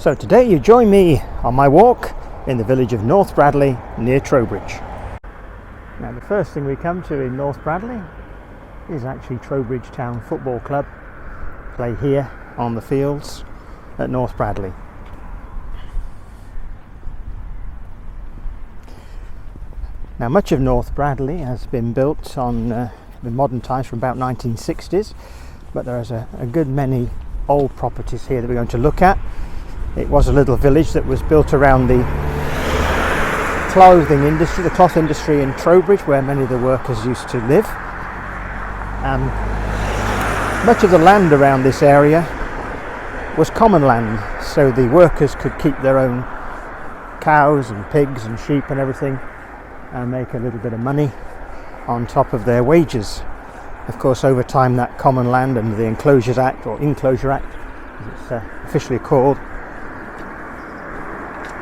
So today you join me on my walk in the village of North Bradley near Trowbridge. Now the first thing we come to in North Bradley is actually Trowbridge Town Football Club. Play here on the fields at North Bradley. Now much of North Bradley has been built on the modern times from about 1960s, but there's a good many old properties here that we're going to look at. It was a little village that was built around the clothing industry, the cloth industry in Trowbridge, where many of the workers used to live. Much of the land around this area was common land, so the workers could keep their own cows and pigs and sheep and everything and make a little bit of money on top of their wages. Of course, over time that common land under the Enclosures Act, or Enclosure Act as it's officially called,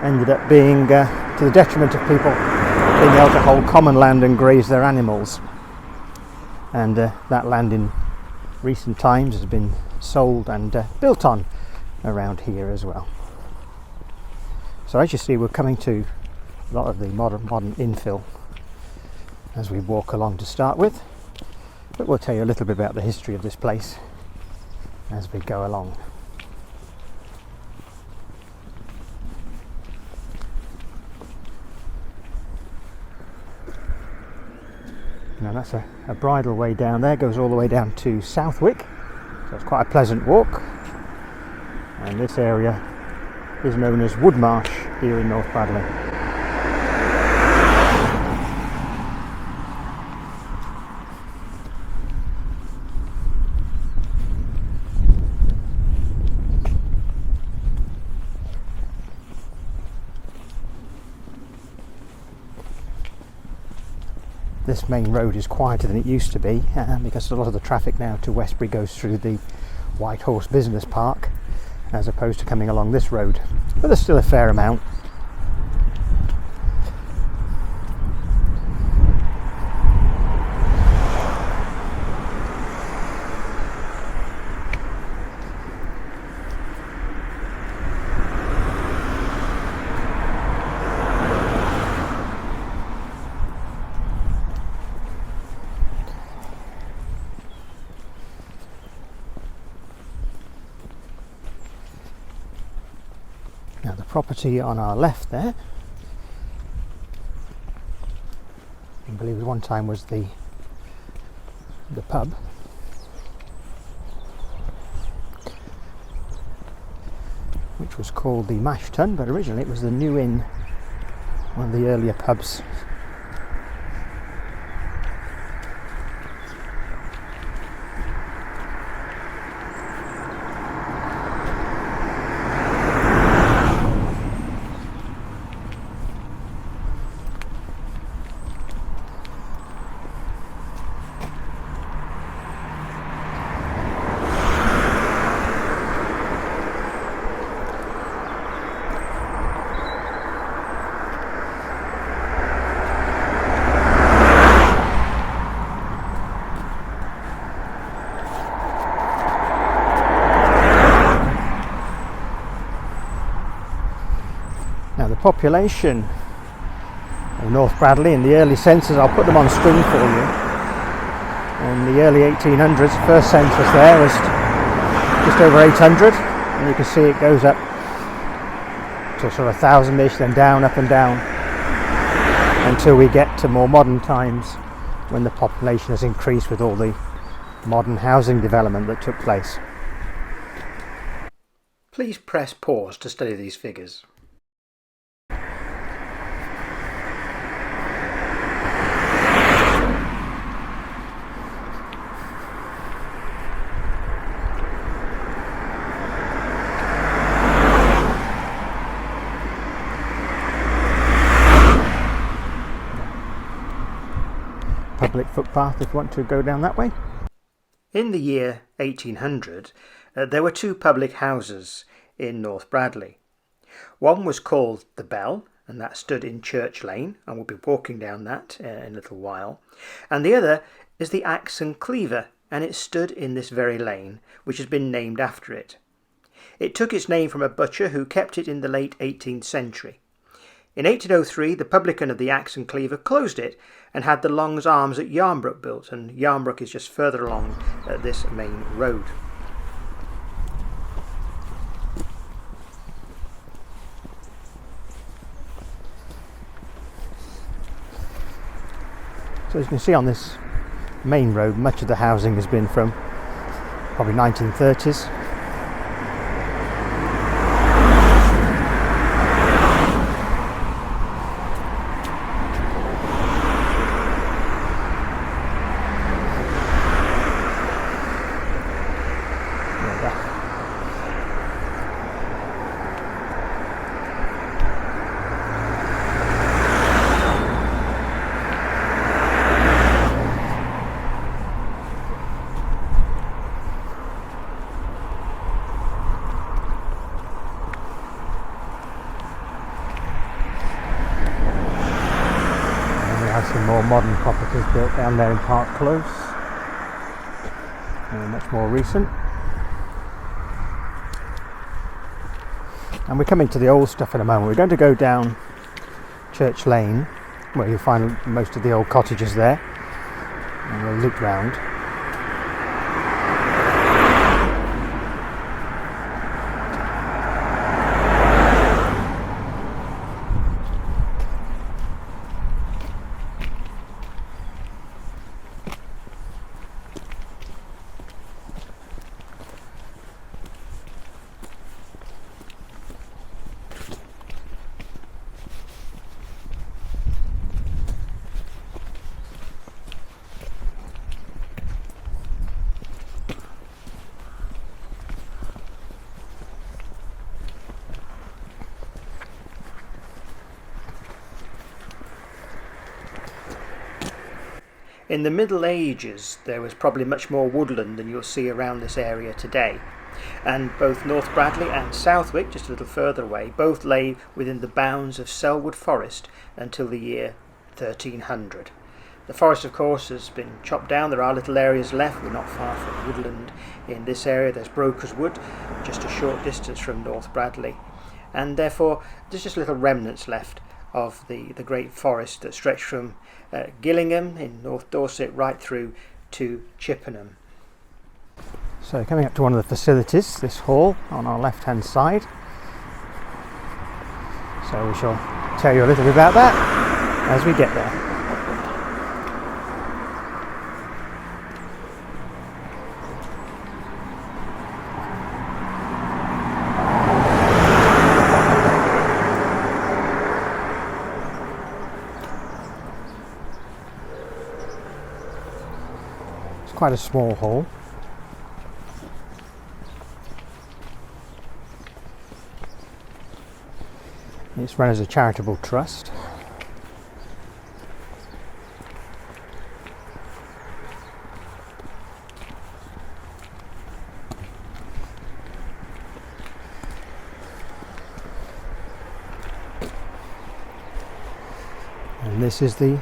ended up being to the detriment of people being able to hold common land and graze their animals. And that land in recent times has been sold and built on around here as well. So as you see, we're coming to a lot of the modern infill as we walk along to start with, but we'll tell you a little bit about the history of this place as we go along. Now that's a bridle way down there, goes all the way down to Southwick, so it's quite a pleasant walk. And this area is known as Woodmarsh here in North Bradley. This main road is quieter than it used to be because a lot of the traffic now to Westbury goes through the White Horse Business Park as opposed to coming along this road, but there's still a fair amount. Now the property on our left there, I believe at one time was the pub. Which was called the Mash Tun, but originally it was the New Inn, one of the earlier pubs. Now the population of North Bradley in the early census, I'll put them on screen for you. In the early 1800s, the first census there was just over 800, and you can see it goes up to sort of 1,000-ish, then down, up and down, until we get to more modern times when the population has increased with all the modern housing development that took place. Please press pause to study these figures. Public footpath if you want to go down that way. In the year 1800, there were two public houses in North Bradley. One was called the Bell, and that stood in Church Lane, and we'll be walking down that in a little while. And the other is the Axe and Cleaver, and it stood in this very lane, which has been named after it. It took its name from a butcher who kept it in the late 18th century. In 1803, the publican of the Axe and Cleaver closed it and had the Long's Arms at Yarnbrook built, and Yarnbrook is just further along this main road. So as you can see on this main road, much of the housing has been from probably 1930s. Some more modern properties built down there in Park Close, much more recent. And we're coming to the old stuff in a moment. We're going to go down Church Lane, where you'll find most of the old cottages there, and we'll loop round. In the Middle Ages, there was probably much more woodland than you'll see around this area today. And both North Bradley and Southwick, just a little further away, both lay within the bounds of Selwood Forest until the year 1300. The forest, of course, has been chopped down. There are little areas left. We're not far from woodland in this area. There's Broker's Wood, just a short distance from North Bradley. And therefore, there's just little remnants left of the great forest that stretched from Gillingham in North Dorset right through to Chippenham. So coming up to one of the facilities, this hall on our left hand side. So we shall tell you a little bit about that as we get there. Quite a small hall. It's run as a charitable trust. And this is the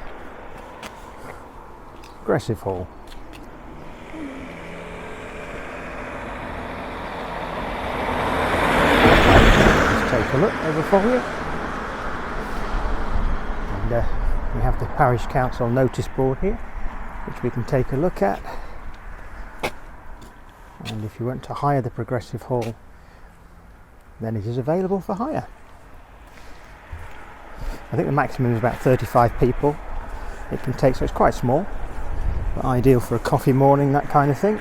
Progressive Hall. Take a look over for you, and we have the Parish Council notice board here, which we can take a look at. And if you want to hire the Progressive Hall, then it is available for hire. I think the maximum is about 35 people it can take, so it's quite small, but ideal for a coffee morning, that kind of thing.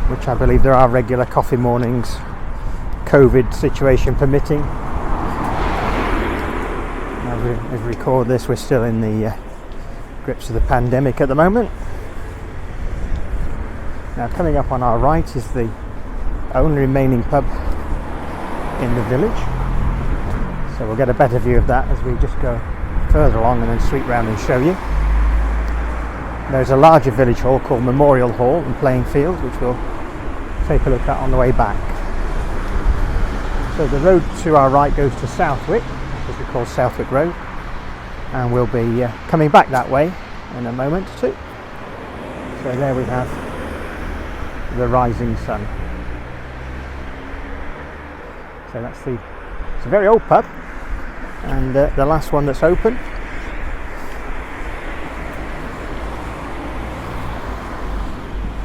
Which I believe there are regular coffee mornings, COVID situation permitting. As we record this, we're still in the grips of the pandemic at the moment. Now coming up on our right is the only remaining pub in the village. So we'll get a better view of that as we just go further along and then sweep round and show you. There's a larger village hall called Memorial Hall and Playing Field, which we'll take a look at on the way back. So the road to our right goes to Southwick, which we call Southwick Road, and we'll be coming back that way in a moment or two. So there we have the rising sun. So that's it's a very old pub, and the last one that's open.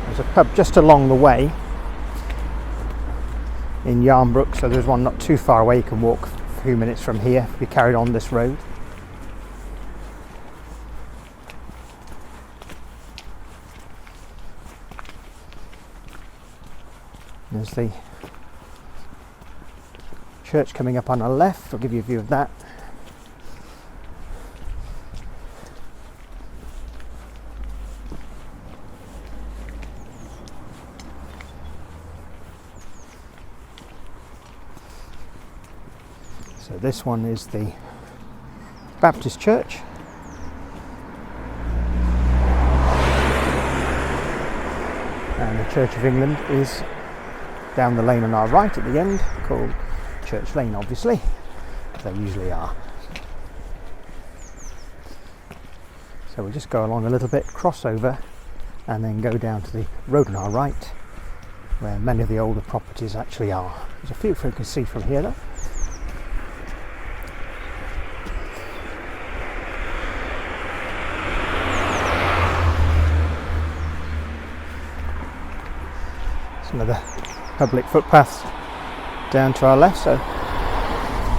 There's a pub just along the way in Yarnbrook, so there's one not too far away. You can walk a few minutes from here if you carried on this road. There's the church coming up on our left. I'll give you a view of that. So this one is the Baptist church. And the Church of England is down the lane on our right at the end, called Church Lane, obviously, as they usually are. So we'll just go along a little bit, cross over, and then go down to the road on our right, where many of the older properties actually are. There's a few you can see from here though. Some of the public footpaths down to our left, so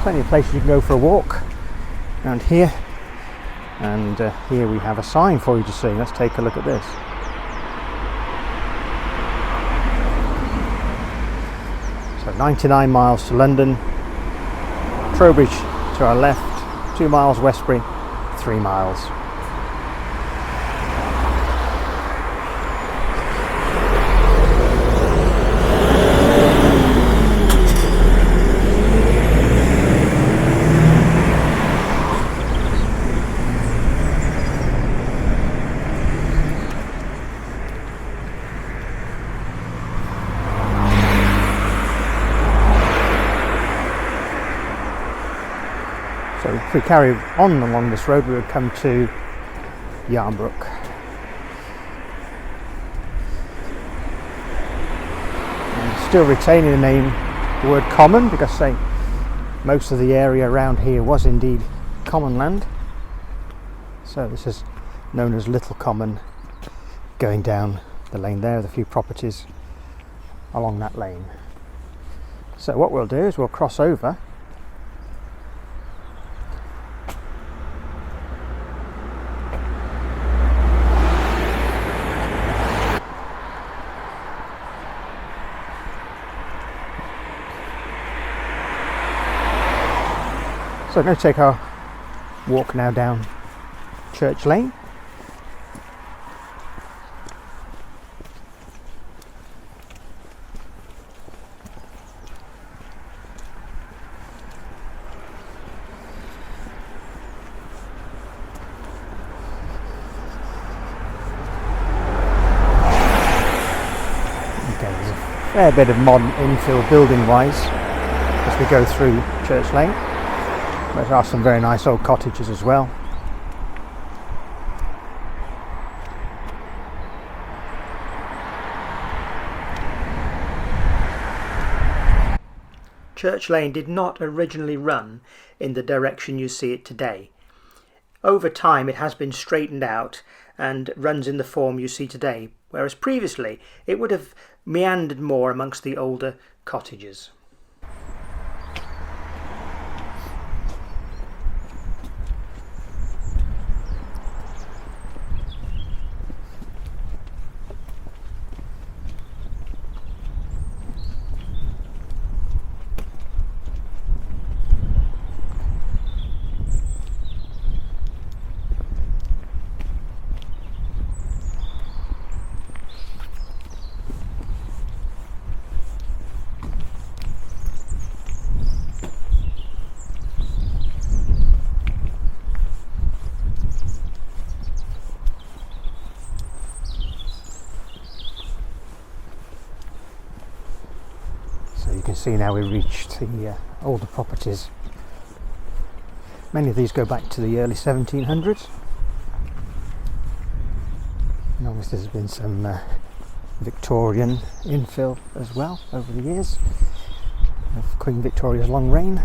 plenty of places you can go for a walk around here. And here we have a sign for you to see. Let's take a look at this. So 99 miles to London, Trowbridge to our left, 2 miles Westbury, 3 miles. So if we carry on along this road, we would come to Yarnbrook. And still retaining the name, the word common, because say most of the area around here was indeed common land. So this is known as Little Common, going down the lane there with a few properties along that lane. So what we'll do is we'll cross over . So I'm going to take our walk now down Church Lane. Okay, there's a fair bit of modern infill building wise as we go through Church Lane. There are some very nice old cottages as well. Church Lane did not originally run in the direction you see it today. Over time it has been straightened out and runs in the form you see today, whereas previously it would have meandered more amongst the older cottages. You can see now we've reached the older properties. Many of these go back to the early 1700s. And obviously there's been some Victorian infill as well over the years of Queen Victoria's long reign.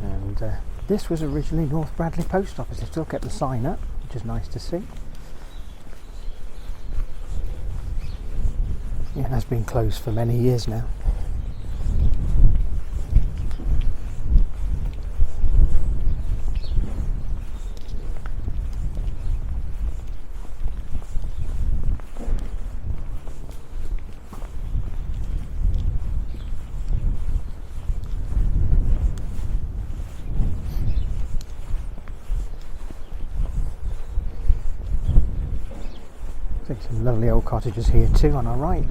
And this was originally North Bradley Post Office. They still kept the sign up, which is nice to see. It has been closed for many years now. See some lovely old cottages here too on our right.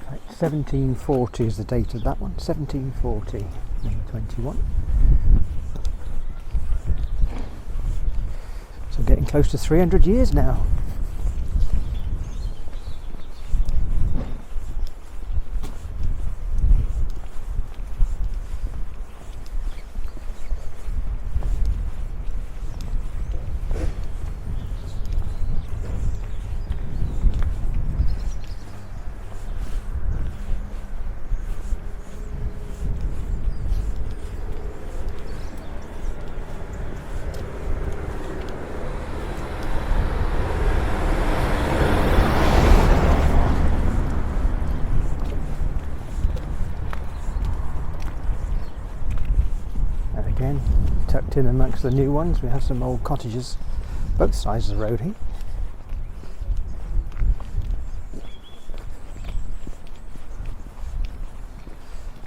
Right, 1740 is the date of that one. 1740, number 21. So getting close to 300 years now. Again, tucked in amongst the new ones, we have some old cottages both sides of the road here.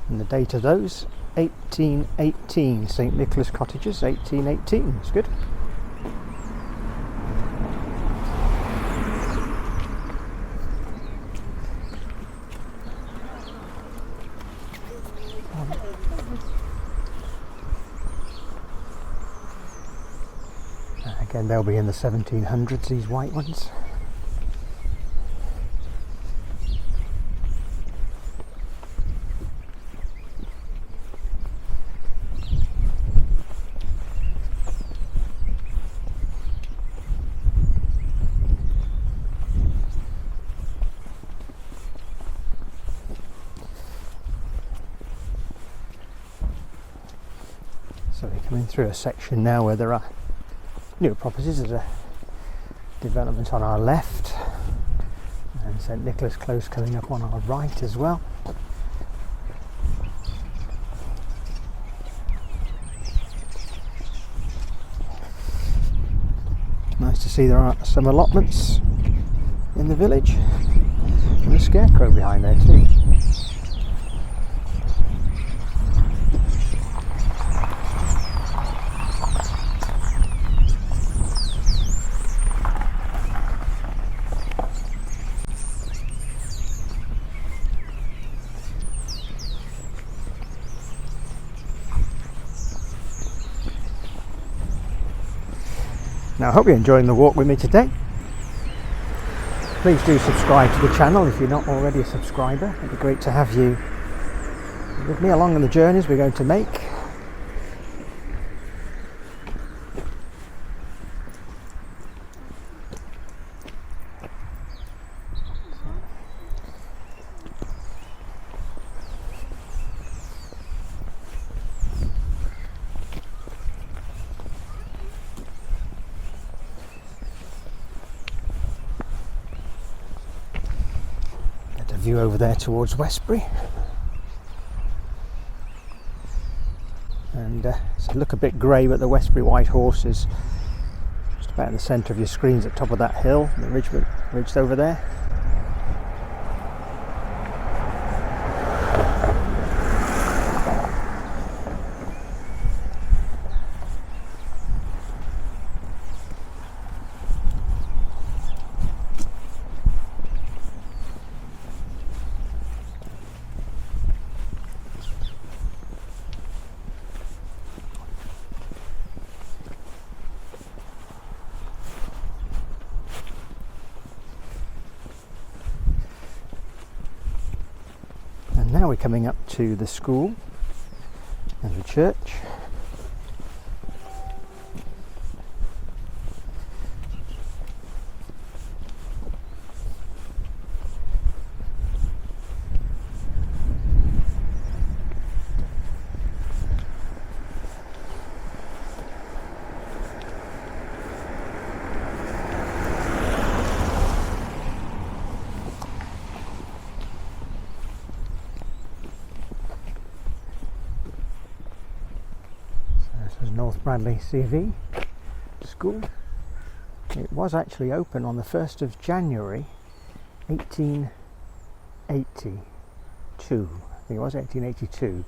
And the date of those, 1818, St Nicholas Cottages, 1818, it's good. Again, they'll be in the 1700s, these white ones. So we're coming through a section now where there are new properties. There's a development on our left and St Nicholas Close coming up on our right as well. Nice to see there are some allotments in the village and a scarecrow behind there too. Now I hope you're enjoying the walk with me today. Please do subscribe to the channel if you're not already a subscriber. It'd be great to have you with me along on the journeys we're going to make. View over there towards Westbury, and so look a bit grey, but the Westbury White Horse is just about in the centre of your screens at the top of that hill, the ridge over there. And now we're coming up to the school and the church. North Bradley CV School. It was actually open on the 1st of January 1882. I think it was 1882,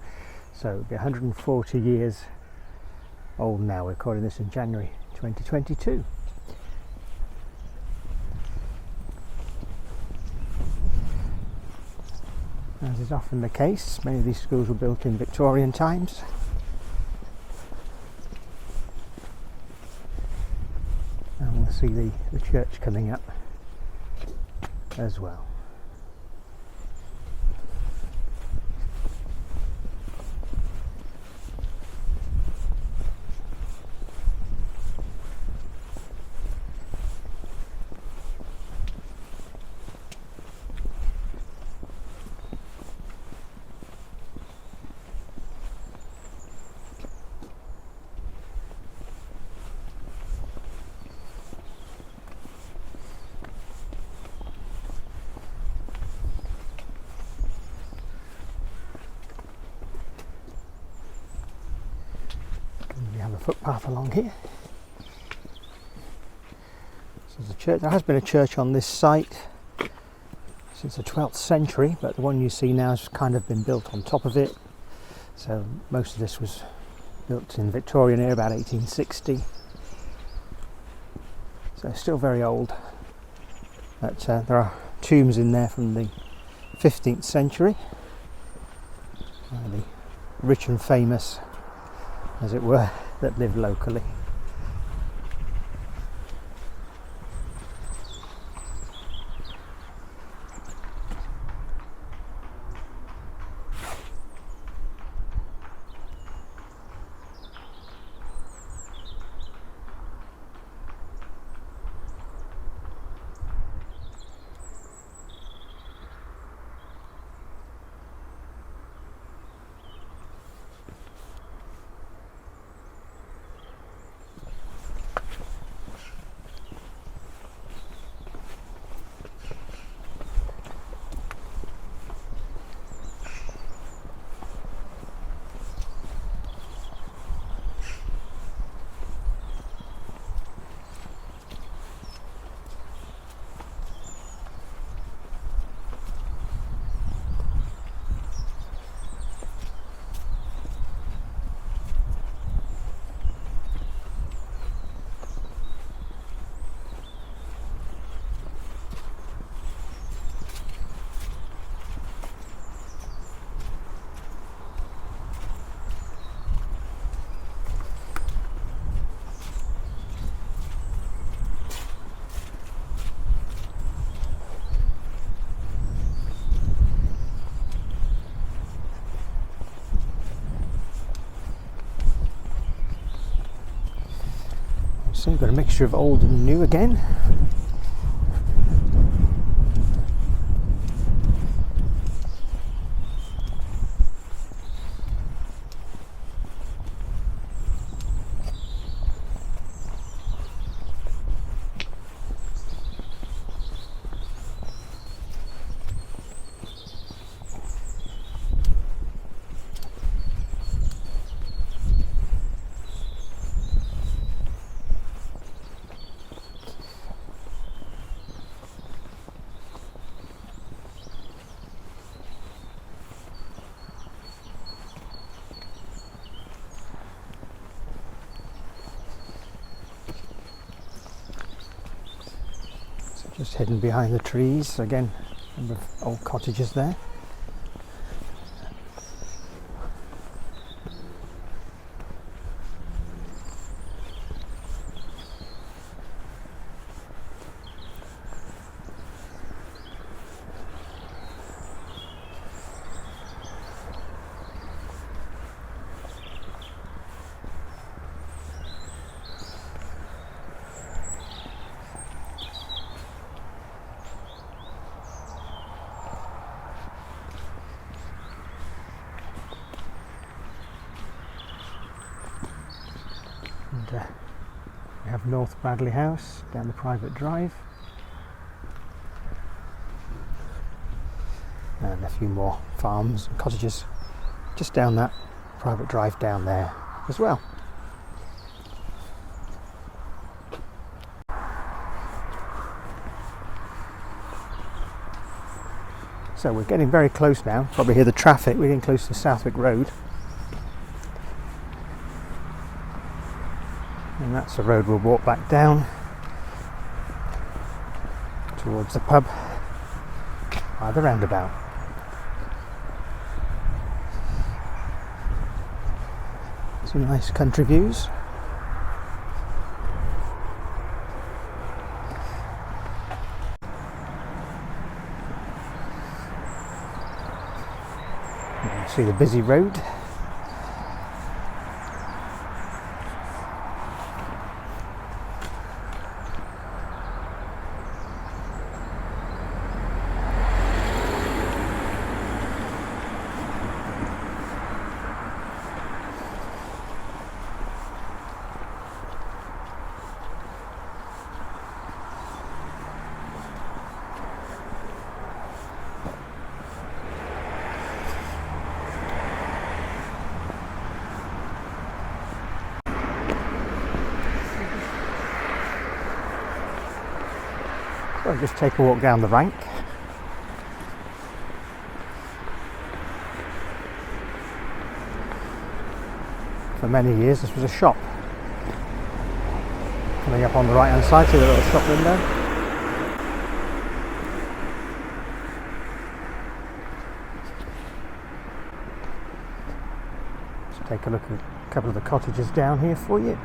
so it'll be 140 years old now. We're recording this in January 2022. As is often the case, many of these schools were built in Victorian times. And we'll see the church coming up as well. Footpath along here. So there's a church. There has been a church on this site since the 12th century, but the one you see now has kind of been built on top of it. So most of this was built in Victorian era, about 1860. So still very old. But there are tombs in there from the 15th century. The rich and famous, as it were, that live locally. So you've got a mixture of old and new again. Just hidden behind the trees, again, a number of old cottages there. we have North Bradley House down the private drive, and a few more farms and cottages just down that private drive down there as well. So we're getting very close now. Probably hear the traffic. We're getting close to Southwick Road, and that's the road we'll walk back down towards the pub by the roundabout. Some nice country views. You can see the busy road. So I'll just take a walk down the rank. For many years this was a shop. Coming up on the right hand side, see the little shop window. Let's take a look at a couple of the cottages down here for you.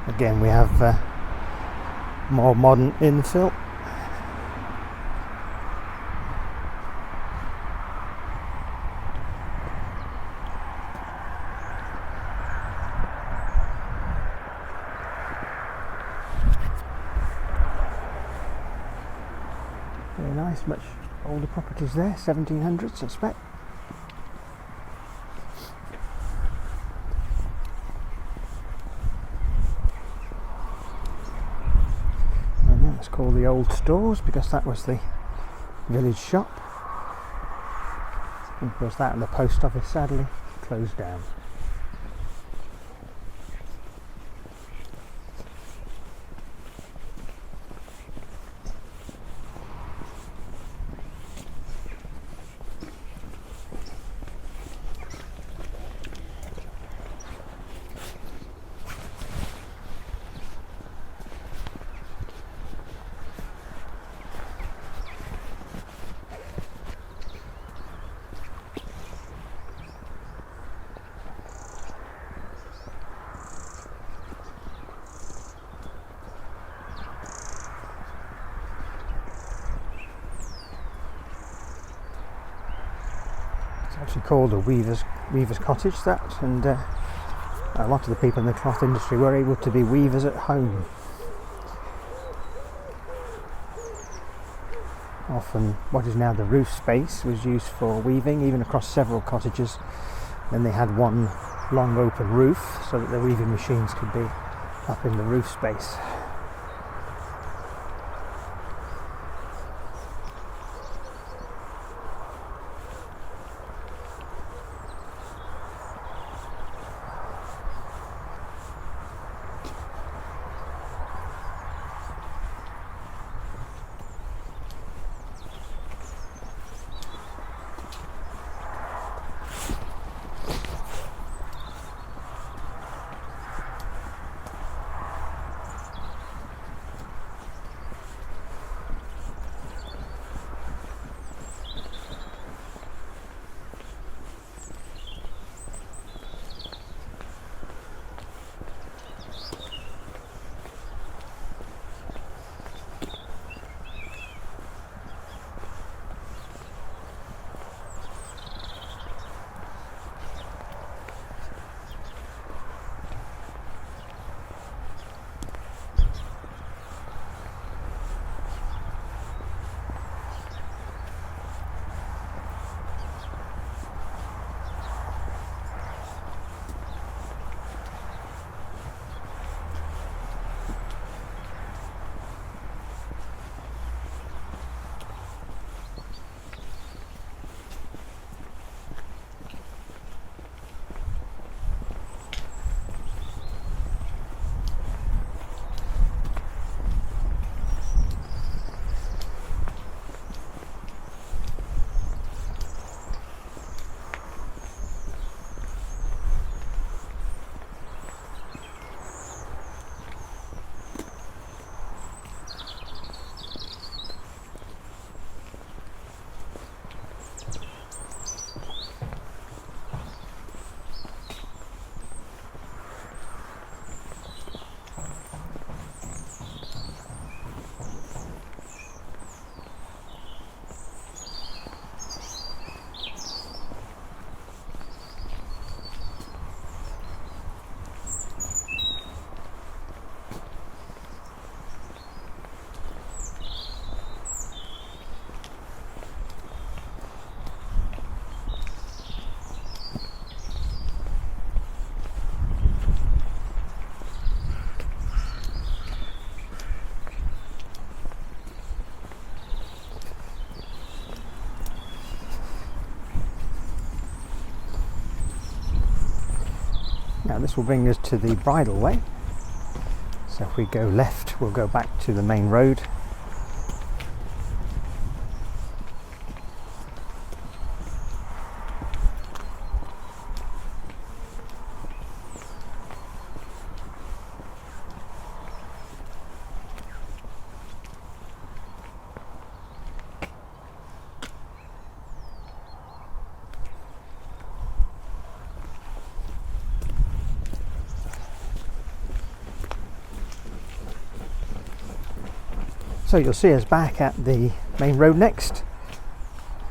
Again, we have more modern infill. Very nice, much older properties there, 1700s I suspect. It's called the Old Stores because that was the village shop. And of course that and the post office sadly closed down. It's actually called a weaver's cottage, that, and a lot of the people in the cloth industry were able to be weavers at home. Often what is now the roof space was used for weaving, even across several cottages. Then they had one long open roof so that the weaving machines could be up in the roof space. Now this will bring us to the bridleway. So if we go left, we'll go back to the main road. So you'll see us back at the main road next.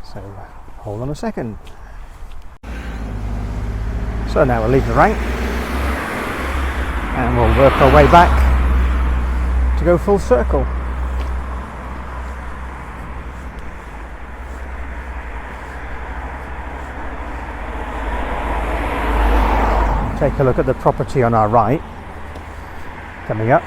So hold on a second. So now we'll leave the rank and we'll work our way back to go full circle. Take a look at the property on our right coming up.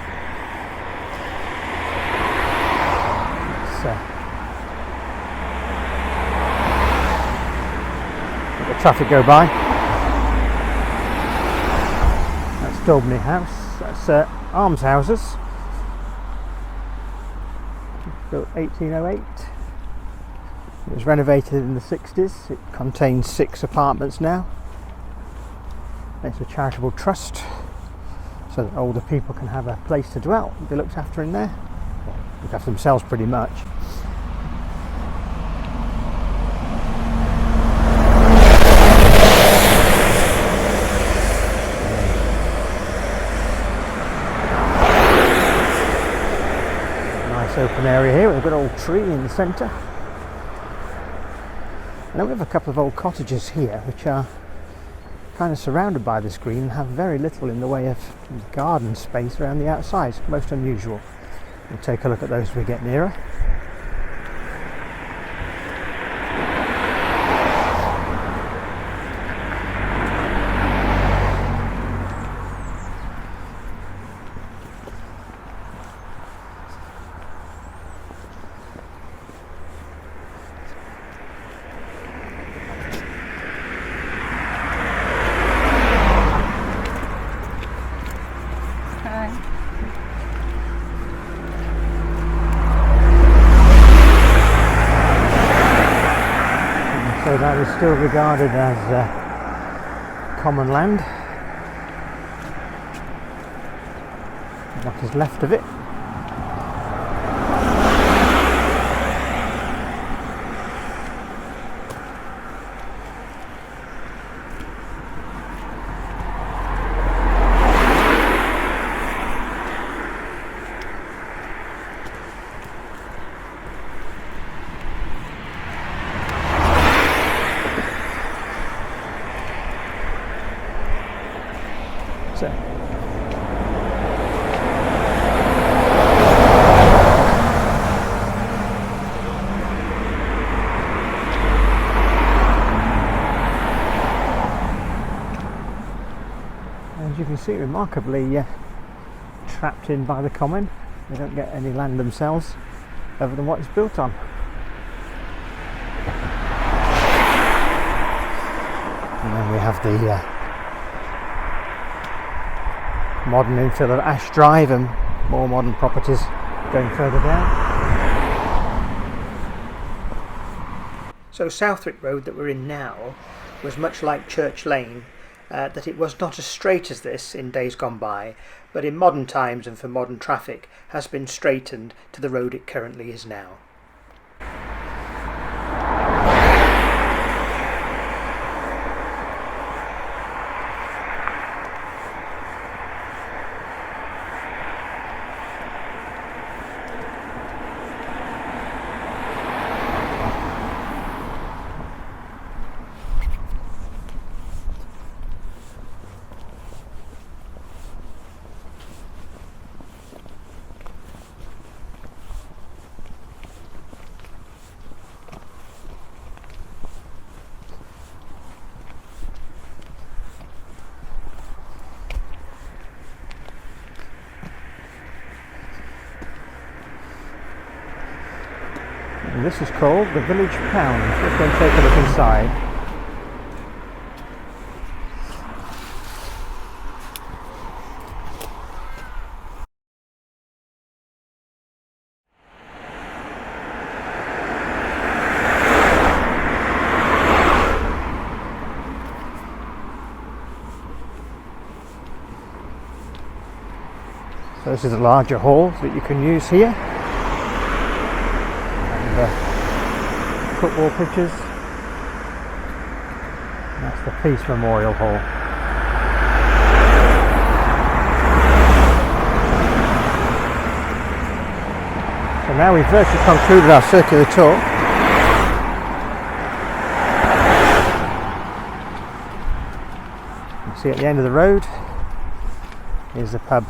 Let the traffic go by. That's Daubney House. That's almshouses. Built 1808. It was renovated in the 60s. It contains 6 apartments now. It's a charitable trust so that older people can have a place to dwell and be looked after in there. Well, look after themselves pretty much. Nice open area here with a good old tree in the centre. And then we have a couple of old cottages here which are kind of surrounded by this green and have very little in the way of garden space around the outside. It's most unusual. We'll take a look at those as we get nearer. So that is still regarded as common land. What is left of it. So. As you can see, remarkably trapped in by the common. They don't get any land themselves other than what it's built on. And then we have the modern infill of Ash Drive and more modern properties going further down. So Southwick Road that we're in now was much like Church Lane, that it was not as straight as this in days gone by, but in modern times and for modern traffic has been straightened to the road it currently is now. And this is called the Village Pound. Let's go and take a look inside. this is a larger hall that you can use here, and football pitches. That's the Peace Memorial Hall. So now we've virtually concluded our circular tour. You see at the end of the road is the pub.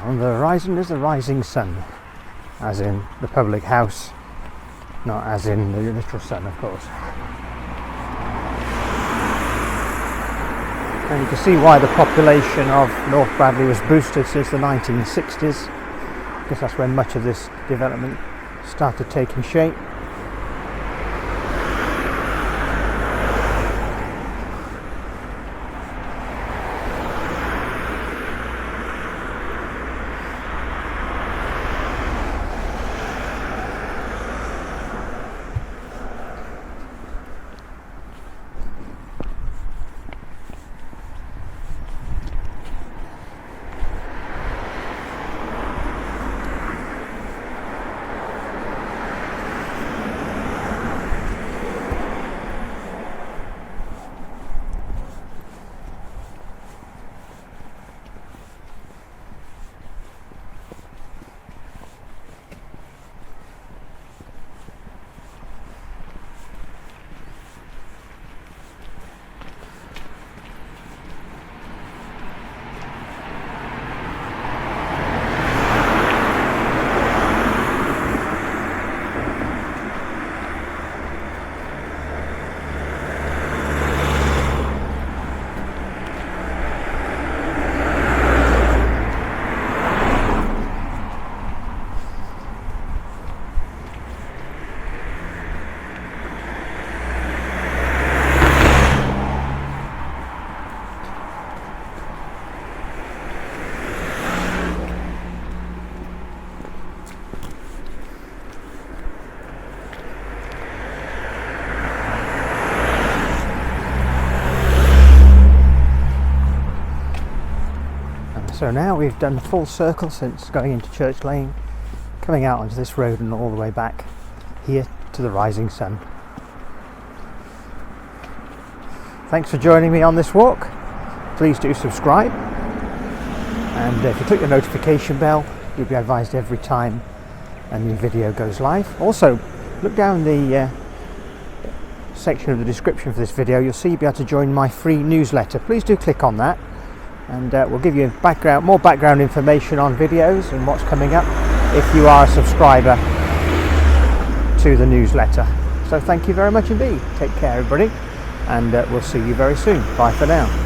On the horizon is the rising sun, as in the public house, not as in the literal sun, of course. And you can see why the population of North Bradley was boosted since the 1960s, because that's when much of this development started taking shape. So now we've done a full circle since going into Church Lane, coming out onto this road and all the way back here to the rising sun. Thanks for joining me on this walk. Please do subscribe, and if you click the notification bell, you'll be advised every time a new video goes live. Also, look down the section of the description for this video. You'll see you'll be able to join my free newsletter. Please do click on that, and we'll give you more background information on videos and what's coming up if you are a subscriber to the newsletter. So thank you very much indeed. Take care everybody, and we'll see you very soon. Bye for now.